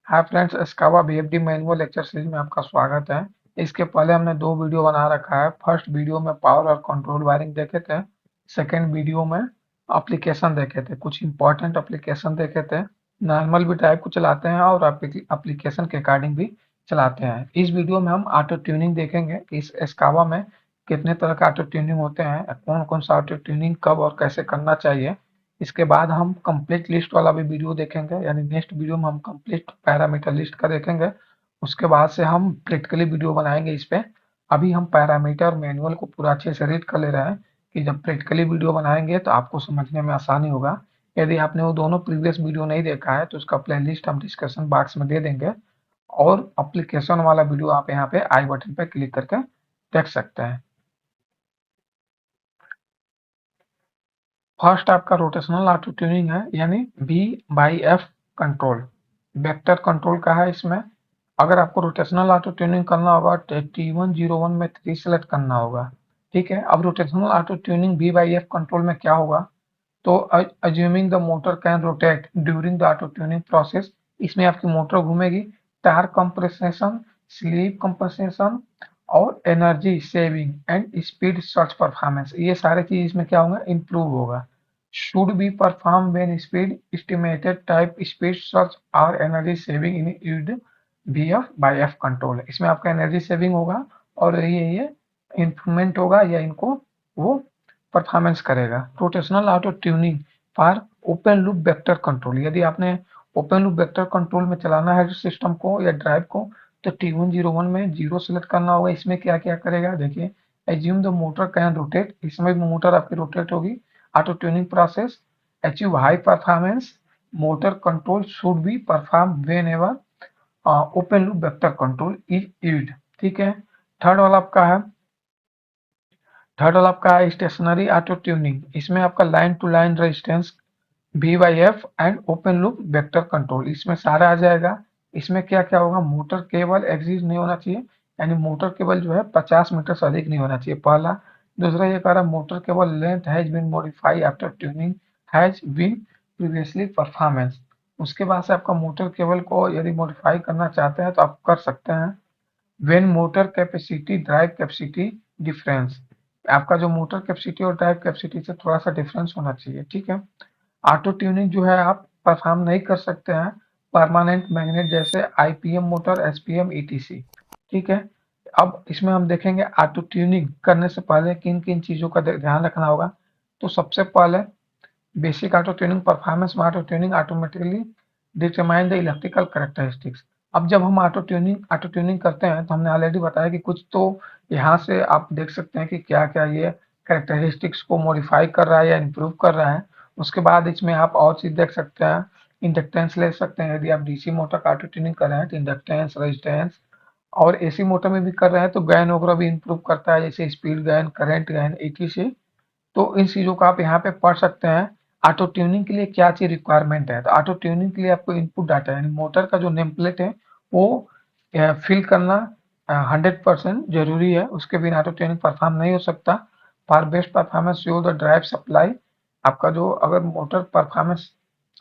हाय friends, स्कावा BFD manual lecture series में आपका स्वागत है। इसके पहले हमने दो वीडियो बना रखा है। फर्स्ट वीडियो में पावर और कंट्रोल वायरिंग देखे थे। सेकेंड वीडियो में एप्लीकेशन देखे थे, कुछ इंपॉर्टेंट एप्लीकेशन देखे थे। नॉर्मल भी टाइप को चलाते हैं और एप्लीकेशन के अकॉर्डिंग भी चलाते हैं। इस वीडियो में हम ऑटो ट्यूनिंग देखेंगे कि इस स्कावा में कितने तरह का ऑटो ट्यूनिंग होते हैं, कौन कौन सा ऑटो ट्यूनिंग कब और कैसे करना चाहिए। इसके बाद हम कंप्लीट लिस्ट वाला भी वीडियो देखेंगे, यानी नेक्स्ट वीडियो में हम कंप्लीट पैरामीटर लिस्ट का देखेंगे। उसके बाद से हम प्रैक्टिकली वीडियो बनाएंगे इस पे। अभी हम पैरामीटर मैनुअल को पूरा अच्छे से रीड कर ले रहे हैं कि जब प्रैक्टिकली वीडियो बनाएंगे तो आपको समझने में आसानी होगा। यदि आपने वो दोनों प्रीवियस वीडियो नहीं देखा है तो उसका प्लेलिस्ट हम डिस्क्रिप्शन बॉक्स में दे देंगे, और एप्लीकेशन वाला वीडियो आप यहाँ पे आई बटन पे क्लिक करके देख सकते हैं। फर्स्ट आपका रोटेशनल ऑटो ट्यूनिंग है, यानी V/F कंट्रोल। वेक्टर कंट्रोल का है इसमें। अगर आपको रोटेशनल ऑटो ट्यूनिंग करना होगा तो T101 में 3 सेलेक्ट करना होगा। ठीक है, अब rotational auto tuning V/F control में क्या होगा, तो assuming the motor can rotate during the auto tuning process, इसमें आपकी मोटर घूमेगी। टायर कंप्रेसेशन, स्लीप कंप्रेसेशन और energy saving and speed search performance, ये सारे चीज इसमें क्या होगा, इंप्रूव होगा। Should be perform when speed estimated type speed search और energy saving in used V/F control, इसमें आपका एनर्जी सेविंग होगा और ये इंप्रूवमेंट होगा या इनको वो परफॉर्मेंस करेगा। Rotational auto tuning for open loop vector control, यदि आपने ओपन लूप वेक्टर कंट्रोल में चलाना है सिस्टम को या ड्राइव को तो T101 में 0 सेलेक्ट करना होगा। इसमें क्या क्या करेगा देखिए। Assume the motor can rotate, इसमें भी मोटर आपकी रोटेट होगी। Auto tuning process, achieve high performance, motor control should be perform when ever open loop vector control is used. ठीक है। थर्ड वाला आपका है थर्ड वाला आपका है स्टेशनरी ऑटो ट्यूनिंग, इसमें आपका line to line resistance V/F and open loop vector control, इसमें सारा आ जाएगा। इसमें क्या क्या होगा, मोटर केबल एक्सिस नहीं होना चाहिए, यानी मोटर केबल जो है 50 मीटर से अधिक नहीं होना चाहिए, पहला। दूसरा ये कह रहा है motor cable length has been modified after tuning has been previously performance. उसके बाद से आपका मोटर केबल को यदि मॉडिफाई करना चाहते हैं तो आप कर सकते हैं। When motor capacity drive capacity difference, आपका जो मोटर कैपेसिटी और ड्राइव कैपेसिटी से थोड़ा सा डिफरेंस होना चाहिए। ठीक है। ऑटो ट्यूनिंग जो है आप परफॉर्म नहीं कर सकते हैं परमानेंट मैग्नेट जैसे आईपीएम मोटर, एसपीएम, ईटीसी। ठीक है। अब इसमें हम देखेंगे ऑटो ट्यूनिंग करने से पहले किन किन चीजों का ध्यान रखना होगा। तो सबसे पहले बेसिक ऑटो ट्यूनिंग परफॉर्मेंस में auto tuning automatically determine the electrical characteristics. अब जब हम ऑटो ट्यूनिंग करते हैं तो हमने ऑलरेडी बताया कि कुछ तो यहाँ से आप देख सकते हैं कि क्या क्या ये कैरेक्टरिस्टिक्स को मॉडिफाई कर रहा है या इम्प्रूव कर रहा है। उसके बाद इसमें आप और चीज देख सकते हैं, इंडक्टेंस ले सकते हैं। यदि आप डीसी मोटर का ऑटो ट्यूनिंग कर रहे हैं तो इंडक्टेंस, रेजिस्टेंस, और एसी मोटर में भी कर रहे हैं तो गेन वगैरह भी इम्प्रूव करता है, जैसे speed gain, current gain, etc। तो इन चीज़ों को आप यहाँ पे पढ़ सकते हैं। ऑटो ट्यूनिंग के लिए क्या चीज़ रिक्वायरमेंट है, तो ऑटो ट्यूनिंग के लिए आपको इनपुट डाटा यानी मोटर का जो नेम प्लेट है वो फिल करना 100% जरूरी है, उसके बिना ऑटो ट्यूनिंग परफॉर्म नहीं हो सकता। For best performance show the drive supply, आपका जो अगर मोटर परफॉर्मेंस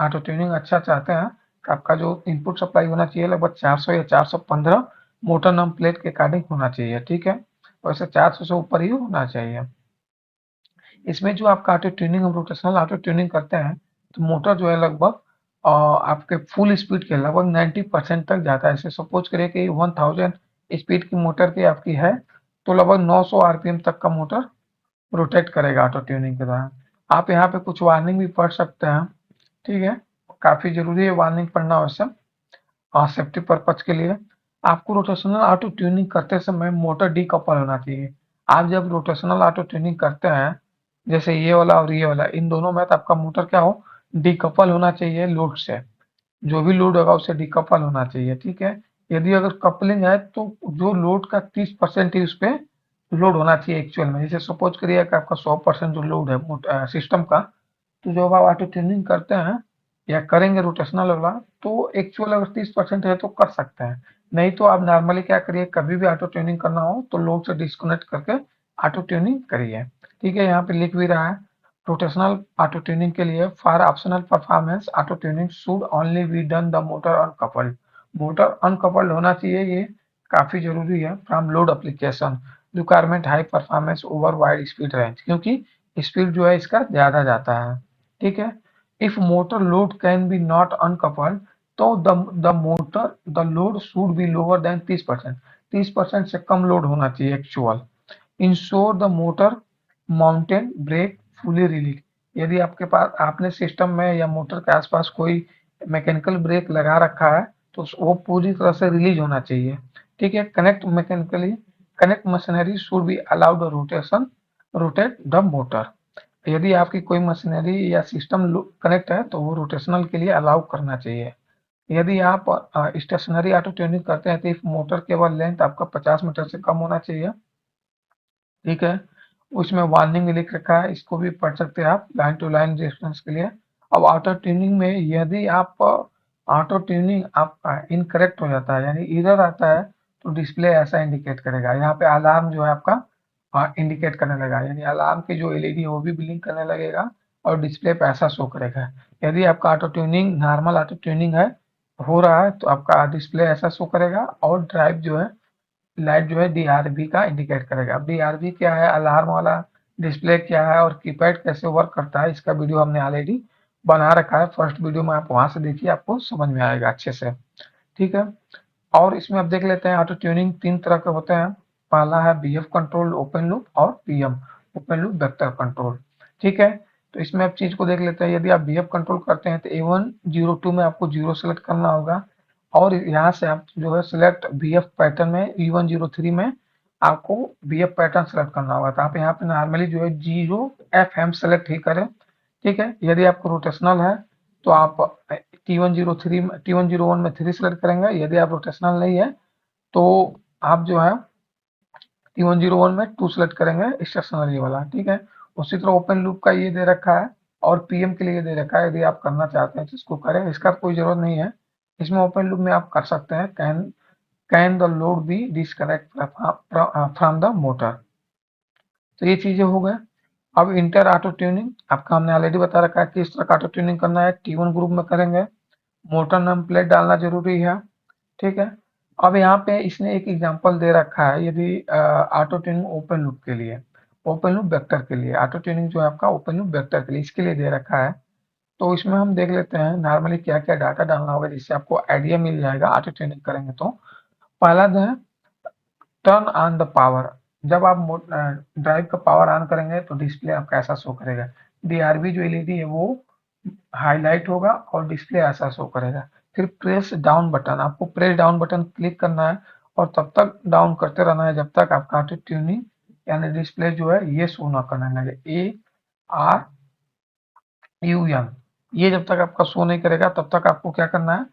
ऑटो ट्यूनिंग अच्छा चाहते हैं तो आपका जो इनपुट सप्लाई होना चाहिए लगभग 400 या 415 मोटर नेम प्लेट के अकॉर्डिंग होना चाहिए। ठीक है, वैसे 400 से ऊपर ही होना चाहिए। इसमें जो आपका ऑटो ट्यूनिंग, हम रोटेशनल ऑटो ट्यूनिंग करते हैं तो मोटर जो है लगभग आपके फुल स्पीड के लगभग 90% तक जाता है। ऐसे सपोज करिए कि 1000 स्पीड की मोटर की आपकी है तो लगभग 900 आरपीएम तक का मोटर रोटेट करेगा ऑटो ट्यूनिंग के दौरान। आप यहाँ पे कुछ वार्निंग भी पढ़ सकते हैं। ठीक है, काफी जरूरी है वार्निंग पढ़ना वैसे, और सेफ्टी पर्पज के लिए। आपको रोटेशनल ऑटो ट्यूनिंग करते समय मोटर डीकपल होना चाहिए। आप जब रोटेशनल ऑटो ट्यूनिंग करते हैं, जैसे ये वाला और ये वाला, इन दोनों में तो आपका मोटर क्या हो, डीकपल होना चाहिए लोड से। जो भी लोड होगा उससे डीकपल होना चाहिए। ठीक है। यदि अगर कपलिंग है तो जो लोड का 30% ही उस पर लोड होना चाहिए एक्चुअल में। जैसे सपोज करिए कि आपका 100% जो लोड है सिस्टम का, तो जब आप ऑटो ट्यूनिंग करते हैं या करेंगे रोटेशनल वाला तो एक्चुअल अगर 30% है तो कर सकते हैं। नहीं तो आप नॉर्मली क्या करिए, कभी भी ऑटो ट्यूनिंग करना हो तो लोड से डिस्कनेक्ट करके ऑटो ट्यूनिंग करिए। ठीक है, यहाँ पे लिख भी रहा है रोटेशनल ऑटो ट्यूनिंग के लिए for optional performance auto tuning should only be done the motor on coupled. Motor uncoupled होना चाहिए, ये काफी जरूरी है from load application, requirement high performance over wide speed range, क्योंकि स्पीड जो है इसका ज्यादा जाता है। ठीक है, if motor load can be not uncoupled, तो the motor the load should be lower than 30%, 30% से कम लोड होना चाहिए actual. Ensure the motor mountain brake fully release, यदि आपके पास आपने सिस्टम में या मोटर के आसपास कोई मैकेनिकल ब्रेक लगा रखा है तो वो पूरी तरह से रिलीज होना चाहिए। ठीक है, connect machinery should be allowed rotation rotate the motor, यदि आपकी कोई मशीनरी या सिस्टम कनेक्ट है तो वो रोटेशनल के लिए अलाउ करना चाहिए। यदि आप स्टेशनरी ऑटो ट्यूनिंग करते हैं तो इफ मोटर केबल लेंथ आपका 50 मीटर से कम होना चाहिए। ठीक है, उसमें वार्निंग लिख रखा है, इसको भी पढ़ सकते हैं आप लाइन टू लाइन रेफरेंस के लिए। अब ऑटो ट्यूनिंग में यदि आप ऑटो ट्यूनिंग आपका इनकरेक्ट हो जाता है यानी इरर आता है तो डिस्प्ले ऐसा इंडिकेट करेगा, यहाँ पे अलार्म जो है आपका इंडिकेट करने लगा, यानी अलार्म की जो एलईडी है वो भी ब्लिंक करने लगेगा और डिस्प्ले पे ऐसा शो करेगा। यदि आपका auto tuning normal auto tuning है हो रहा है तो आपका डिस्प्ले ऐसा शो करेगा और ड्राइव जो है लाइट जो है डीआरबी का इंडिकेट करेगा। अब डीआरबी क्या है, अलार्म वाला डिस्प्ले क्या है और कीपैड कैसे वर्क करता है, इसका वीडियो हमने ऑलरेडी बना रखा है, फर्स्ट वीडियो में आप वहां से देखिए, आपको समझ में आएगा अच्छे से। ठीक है, और इसमें अब देख लेते हैं ऑटो ट्यूनिंग तीन तरह के होते हैं। पहला है बीएफ कंट्रोल ओपन लूप और PM open loop vector control. ठीक है, तो इसमें अब चीज को देख लेते हैं। यदि आप बीएफ कंट्रोल करते हैं तो A102 में आपको जीरो सेलेक्ट करना होगा और यहाँ से आप जो है सिलेक्ट बीएफ पैटर्न में E103 में आपको बीएफ पैटर्न सेलेक्ट करना होगा, तो आप यहाँ पे नॉर्मली जो है 0FM सेलेक्ट ही करें। ठीक है, यदि आपको रोटेशनल है तो आप T101 में 3 सेलेक्ट करेंगे, यदि आप रोटेशनल नहीं है तो आप जो है T101 में 2 सेलेक्ट करेंगे स्टेशनरी वाला। ठीक है, उसी तरह ओपन लूप का ये दे रखा है और पीएम के लिए ये दे रखा है, यदि आप करना चाहते हैं तो इसको करें, इसका कोई जरूरत नहीं है। इसमें ओपन लूप में आप कर सकते हैं can the load be disconnect from the motor. तो ये चीजें हो गए। अब इंटर ऑटो ट्यूनिंग आपका हमने ऑलरेडी बता रखा है कि इस तरह का ऑटो ट्यूनिंग करना है, T1 ग्रुप में करेंगे, मोटर नेम प्लेट डालना जरूरी है। ठीक है, अब यहाँ पे इसने एक एग्जांपल दे रखा है, यदि ऑटो ट्यूनिंग ओपन लूप के लिए, ओपन लूप वेक्टर के लिए, ऑटो ट्यूनिंग जो है आपका ओपन लूप वेक्टर के लिए इसके लिए दे रखा है। तो इसमें हम देख लेते हैं नॉर्मली क्या क्या डाटा डालना होगा जिससे आपको आइडिया मिल जाएगा ऑटो ट्यूनिंग करेंगे तो। पहला जो है टर्न ऑन द पावर, जब आप ड्राइव का पावर ऑन करेंगे तो डिस्प्ले आपका ऐसा शो करेगा, डीआरबी जो एलईडी है वो हाईलाइट होगा और डिस्प्ले ऐसा शो करेगा। फिर प्रेस डाउन बटन, आपको प्रेस डाउन बटन क्लिक करना है और तब तक डाउन करते रहना है जब तक आपका ऑटो ट्यूनिंग यानी डिस्प्ले जो है ये शो ना करने लगे, ARUM, ये जब तक आपका शो नहीं करेगा तब तक आपको क्या करना है,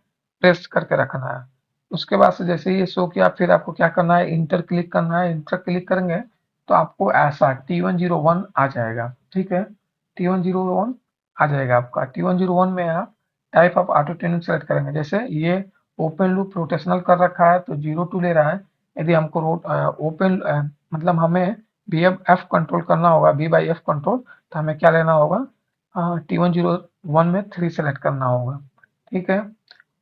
प्रेस करके रखना है। उसके बाद से जैसे ये शो किया फिर आपको क्या करना है, इंटर क्लिक करना है, इंटर क्लिक करेंगे तो आपको ऐसा T101 आ जाएगा। ठीक है, T101 आ जाएगा आपका। T101 में आप type of auto tuning select करेंगे, जैसे ये ओपन लूप रोटेशनल कर रखा है तो 02 ले रहा है। यदि हमको ओपन मतलब हमें BF कंट्रोल करना होगा, B/F कंट्रोल, तो हमें क्या लेना होगा, T101 में 3 सेलेक्ट करना होगा। ठीक है,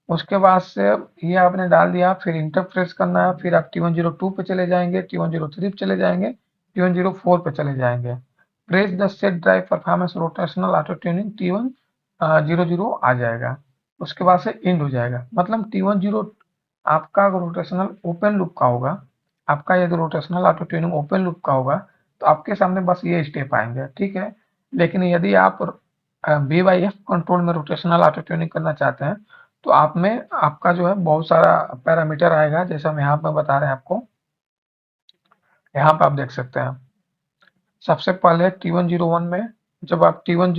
उसके बाद से ये आपने डाल दिया, फिर इंटर प्रेस करना है, फिर आप T102 पे चले जाएंगे, T103 पे चले जाएंगे, T104 पे चले जाएंगे। Press the set drive performance rotational auto tuning T100 आ जाएगा। उसके बाद से इंड हो जाएगा, मतलब T10 आपका अगर रोटेशनल ओपन लूप का होगा, आपका यदि rotational auto tuning open loop का होगा तो आपके सामने बस ये स्टेप आएंगे। ठीक है, लेकिन यदि आप B/F कंट्रोल में रोटेशनल ऑटो ट्यूनिंग करना चाहते हैं तो आप में आपका जो है बहुत सारा पैरामीटर आएगा, जैसे हम यहाँ पे बता रहे हैं आपको, यहाँ पे आप देख सकते हैं। सबसे पहले T101 में जब आप T10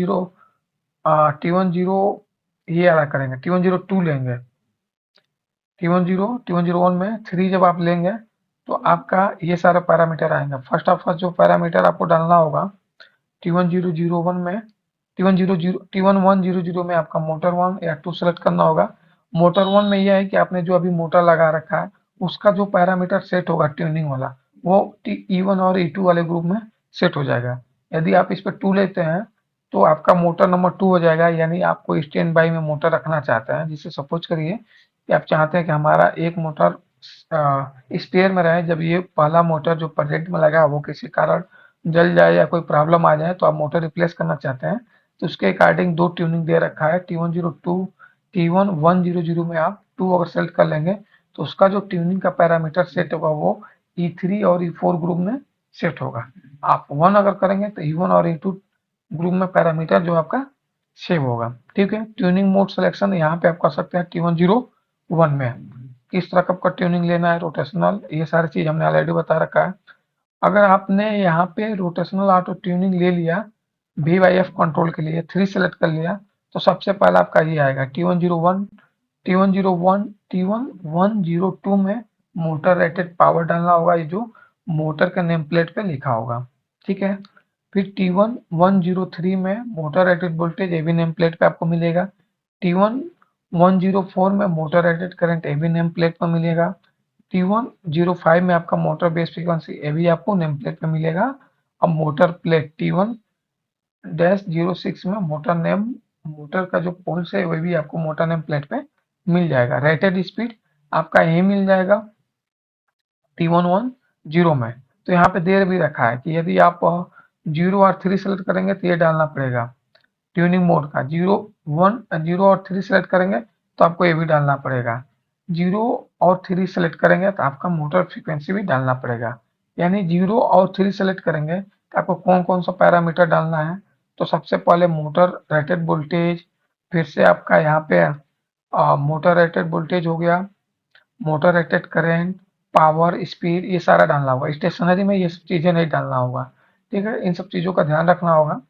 ये वाला करेंगे, T102 लेंगे, T101 में 3 जब आप लेंगे तो आपका ये सारा पैरामीटर आएंगे। फर्स्ट ऑफ ऑल जो पैरामीटर आपको डालना होगा T1001 में, T1100 में आपका मोटर 1 या 2 सेलेक्ट करना होगा। मोटर 1 में यह है कि आपने जो अभी मोटर लगा रखा है उसका जो पैरामीटर सेट होगा ट्यूनिंग वाला वो E1 और E2 वाले ग्रुप में सेट हो जाएगा। यदि आप इस पर 2 लेते हैं तो आपका मोटर नंबर 2 हो जाएगा, यानी आप कोई स्टैंड बाई में मोटर रखना चाहते हैं, जिसे सपोज करिए कि आप चाहते हैं कि हमारा एक मोटर स्पेयर में रहे, जब ये पहला मोटर जो प्रोजेक्ट में लगा है वो किसी कारण जल जाए या कोई प्रॉब्लम आ जाए तो आप मोटर रिप्लेस करना चाहते हैं, तो उसके अकॉर्डिंग दो ट्यूनिंग दे रखा है T102, T1100 में आप 2 अगर सेलेक्ट कर लेंगे तो उसका जो ट्यूनिंग का पैरामीटर सेट होगा वो E3 और E4 ग्रुप में सेट होगा। आप 1 अगर करेंगे तो E1 और E2 ग्रुप में पैरामीटर जो आपका सेव होगा। ठीक है, ट्यूनिंग मोड सिलेक्शन यहाँ पे आप कर सकते हैं T101 में किस तरह का आपका ट्यूनिंग लेना है, रोटेशनल, ये सारी चीज हमने ऑलरेडी बता रखा है। अगर आपने यहाँ पे रोटेशनल ऑटो ट्यूनिंग ले लिया VYF कंट्रोल के लिए 3 सेलेक्ट कर लिया, तो सबसे पहला आपका ये आएगा T101, T101, T1102 में मोटर रेटेड पावर डालना होगा, ये जो मोटर के नेम प्लेट पे लिखा होगा। ठीक है, फिर T1103 में मोटर रेटेड वोल्टेज ये भी नेम प्लेट पे आपको मिलेगा। T1104 में मोटर रेटेड करंट ये भी नेम प्लेट पर मिलेगा। T105 में आपका मोटर बेस फ्रीक्वेंसी ये भी आपको नेम प्लेट पे मिलेगा। अब मोटर प्लेट T1-06 में मोटर नेम, मोटर का जो पोल्स है वह भी आपको मोटर नेम प्लेट पे मिल जाएगा। रेटेड स्पीड आपका यही मिल जाएगा T110 में। तो यहाँ पे दे भी रखा है कि यदि आप 0 और 3 सेलेक्ट करेंगे तो ये डालना पड़ेगा ट्यूनिंग मोड का, 0 और 3 सेलेक्ट करेंगे तो आपको ये भी डालना पड़ेगा, 0 और 3 सेलेक्ट करेंगे तो आपका मोटर फ्रीक्वेंसी भी डालना पड़ेगा। यानी 0 और 3 सेलेक्ट करेंगे तो आपको कौन कौन सा पैरामीटर डालना है, तो सबसे पहले मोटर रेटेड वोल्टेज, फिर से आपका यहाँ पे मोटर रेटेड वोल्टेज हो गया, motor rated current, power, speed, ये सारा डालना होगा। स्टेशनरी में ये सब चीजें नहीं डालना होगा। ठीक है, इन सब चीजों का ध्यान रखना होगा।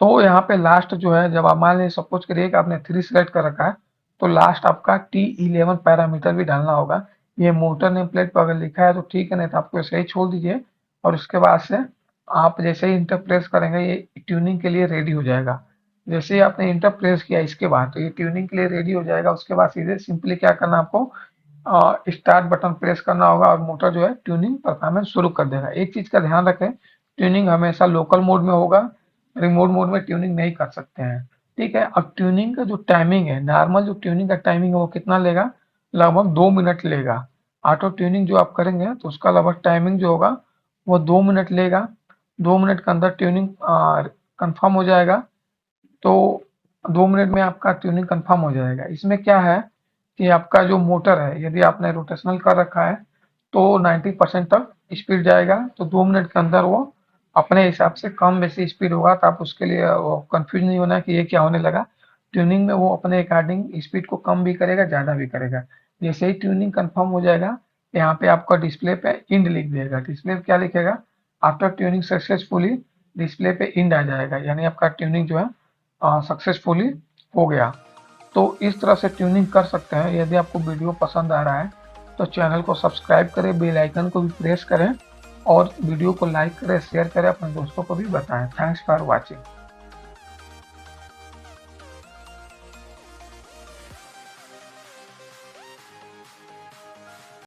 तो यहाँ पे लास्ट जो है, जब आप मान लीजिए सपोज करिए कि आपने 3 सेलेक्ट कर रखा है तो लास्ट आपका T11 पैरामीटर भी डालना होगा। ये मोटर नेम प्लेट पर अगर लिखा है तो ठीक है, नहीं तो आपको ऐसे ही छोड़ दीजिए और उसके बाद से आप जैसे ही इंटर प्रेस करेंगे ये ट्यूनिंग के लिए रेडी हो जाएगा। जैसे ही आपने इंटर प्रेस किया इसके बाद तो ये ट्यूनिंग के लिए रेडी हो जाएगा। उसके बाद सीधे सिंपली क्या करना आपको, स्टार्ट बटन प्रेस करना होगा और मोटर जो है ट्यूनिंग परफॉर्मेंस शुरू कर देगा। एक चीज का ध्यान रखें, ट्यूनिंग हमेशा लोकल मोड में होगा, रिमोट मोड में ट्यूनिंग नहीं कर सकते हैं। ठीक है, अब ट्यूनिंग का जो टाइमिंग है, नॉर्मल जो ट्यूनिंग का टाइमिंग है वो कितना लेगा, लगभग 2 मिनट लेगा। ऑटो ट्यूनिंग जो आप करेंगे तो उसका लगभग टाइमिंग जो होगा वो 2 मिनट लेगा। 2 मिनट के अंदर ट्यूनिंग कंफर्म हो जाएगा। तो 2 मिनट में आपका ट्यूनिंग कंफर्म हो जाएगा। इसमें क्या है कि आपका जो मोटर है, यदि आपने रोटेशनल कर रखा है तो 90% तक स्पीड जाएगा, तो 2 मिनट के अंदर वो अपने हिसाब से कम बेसी स्पीड होगा। तो आप उसके लिए कंफ्यूज नहीं होना कि ये क्या होने लगा। ट्यूनिंग में वो अपने अकॉर्डिंग स्पीड को कम भी करेगा, ज़्यादा भी करेगा। जैसे ही ट्यूनिंग कंफर्म हो जाएगा, यहाँ पे आपका डिस्प्ले पे इंड लिख देगा। डिस्प्ले पे क्या लिखेगा, आफ्टर ट्यूनिंग सक्सेसफुली, डिस्प्ले पे इंड आ जाएगा, यानी आपका ट्यूनिंग जो है सक्सेसफुली हो गया। तो इस तरह से ट्यूनिंग कर सकते हैं। यदि आपको वीडियो पसंद आ रहा है तो चैनल को सब्सक्राइब करें, बेल आइकन को भी प्रेस करें और वीडियो को लाइक करें, शेयर करें, अपने दोस्तों को भी बताएं। Thanks for watching.